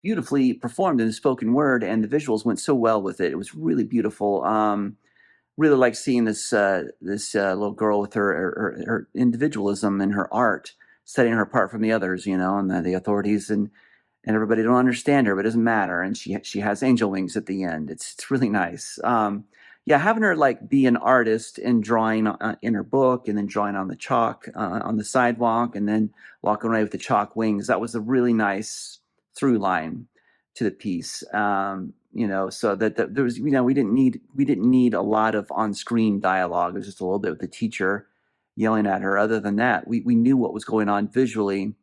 beautifully performed in the spoken word, and the visuals went so well with it. It was really beautiful. Really like seeing this little girl with her individualism and her art, setting her apart from the others, and the authorities and everybody don't understand her, but it doesn't matter. And she has angel wings at the end. It's really nice. Yeah, having her like be an artist and drawing in her book, and then drawing on the chalk on the sidewalk, and then walking away with the chalk wings. That was a really nice through line to the piece. So that there was, we didn't need a lot of on screen dialogue. It was just a little bit with the teacher yelling at her. Other than that, we knew what was going on visually,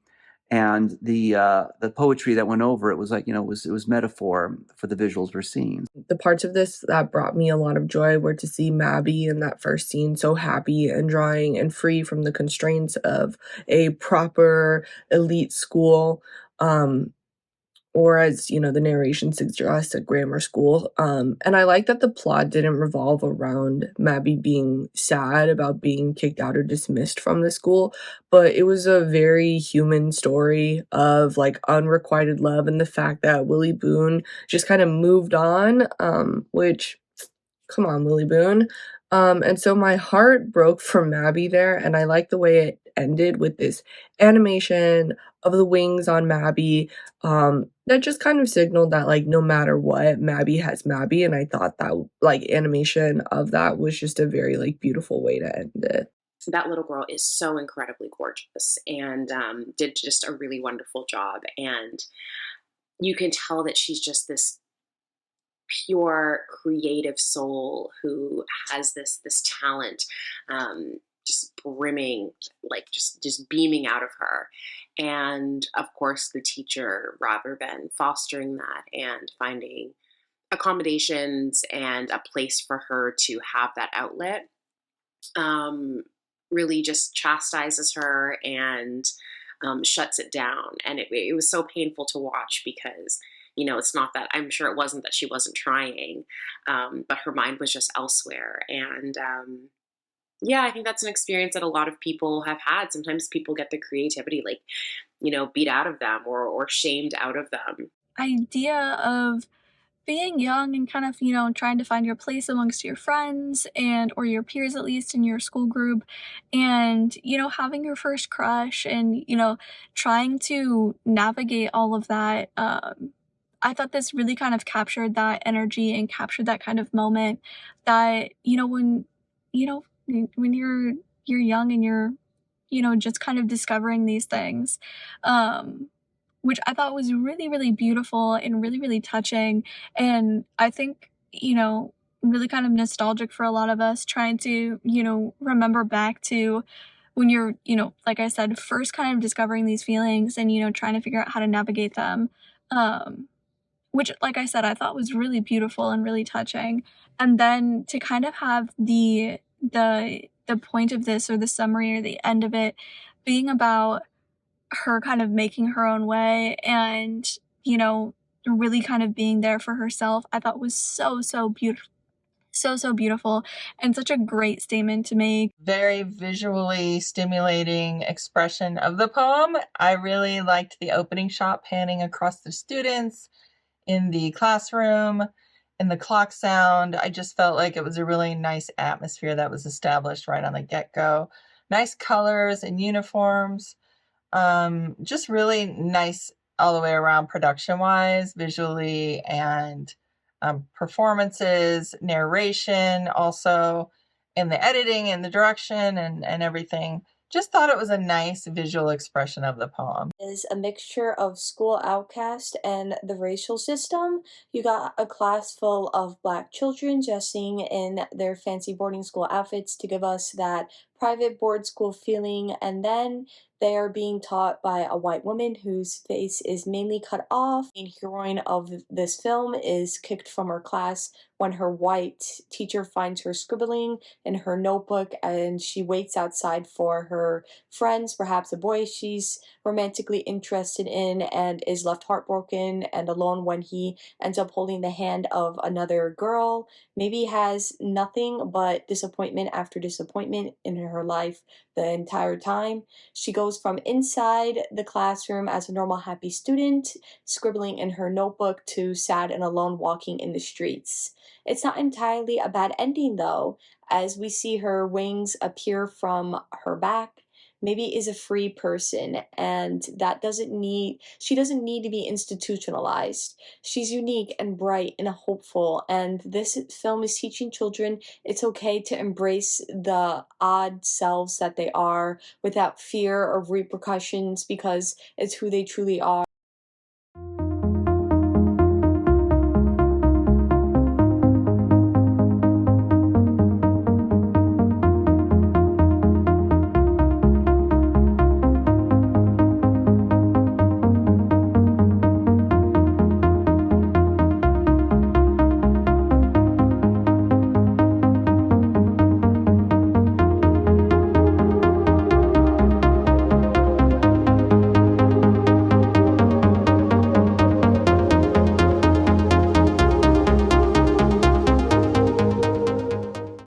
and the poetry that went over it was like, it was metaphor for the visuals we're seeing. The parts of this that brought me a lot of joy were to see Mabby in that first scene so happy and drawing and free from the constraints of a proper elite school, or as the narration suggests, a grammar school. And I like that the plot didn't revolve around Mabby being sad about being kicked out or dismissed from the school, but it was a very human story of like unrequited love and the fact that Willie Boone just kind of moved on, which, come on, Willie Boone. And so my heart broke for Mabby there, and I like the way it ended with this animation of the wings on Mabby, that just kind of signaled that, like, no matter what, Mabby has Mabby, and I thought that, like, animation of that was just a very, like, beautiful way to end it. That little girl is so incredibly gorgeous and did just a really wonderful job. And you can tell that she's just this pure creative soul who has this talent, just brimming, like just beaming out of her. And of course the teacher, rather than fostering that and finding accommodations and a place for her to have that outlet, really just chastises her and shuts it down. And it was so painful to watch because, it's not that, I'm sure it wasn't that she wasn't trying, but her mind was just elsewhere. And yeah, I think that's an experience that a lot of people have had. Sometimes people get the creativity, like, beat out of them or shamed out of them. Idea of being young and kind of, trying to find your place amongst your friends and or your peers at least in your school group and, having your first crush and, trying to navigate all of that. I thought this really kind of captured that energy and captured that kind of moment that, you know, when you're young and you're, just kind of discovering these things. Which I thought was really, really beautiful and really, really touching. And I think, really kind of nostalgic for a lot of us trying to, remember back to when you're, like I said, first kind of discovering these feelings and, trying to figure out how to navigate them. Which, like I said, I thought was really beautiful and really touching. And then to kind of have the point of this or the summary or the end of it being about her kind of making her own way and, really kind of being there for herself, I thought was so, so beautiful. So, so beautiful and such a great statement to make. Very visually stimulating expression of the poem. I really liked the opening shot panning across the students in the classroom and the clock sound. I just felt like it was a really nice atmosphere that was established right on the get-go. Nice colors and uniforms. Just really nice all the way around production-wise, visually, and performances, narration, also in the editing and the direction and everything. Just thought it was a nice visual expression of the poem. Is a mixture of school outcast and the racial system. You got a class full of Black children dressing in their fancy boarding school outfits to give us that private board school feeling, and then they are being taught by a white woman whose face is mainly cut off. The heroine of this film is kicked from her class when her white teacher finds her scribbling in her notebook and she waits outside for her friends, perhaps a boy she's romantically interested in, and is left heartbroken and alone when he ends up holding the hand of another girl. Maybe has nothing but disappointment after disappointment in her life the entire time. She goes from inside the classroom as a normal happy student, scribbling in her notebook, to sad and alone walking in the streets. It's not entirely a bad ending though, as we see her wings appear from her back. Maybe is a free person, and she doesn't need to be institutionalized. She's unique and bright and hopeful, and this film is teaching children it's okay to embrace the odd selves that they are without fear of repercussions, because it's who they truly are.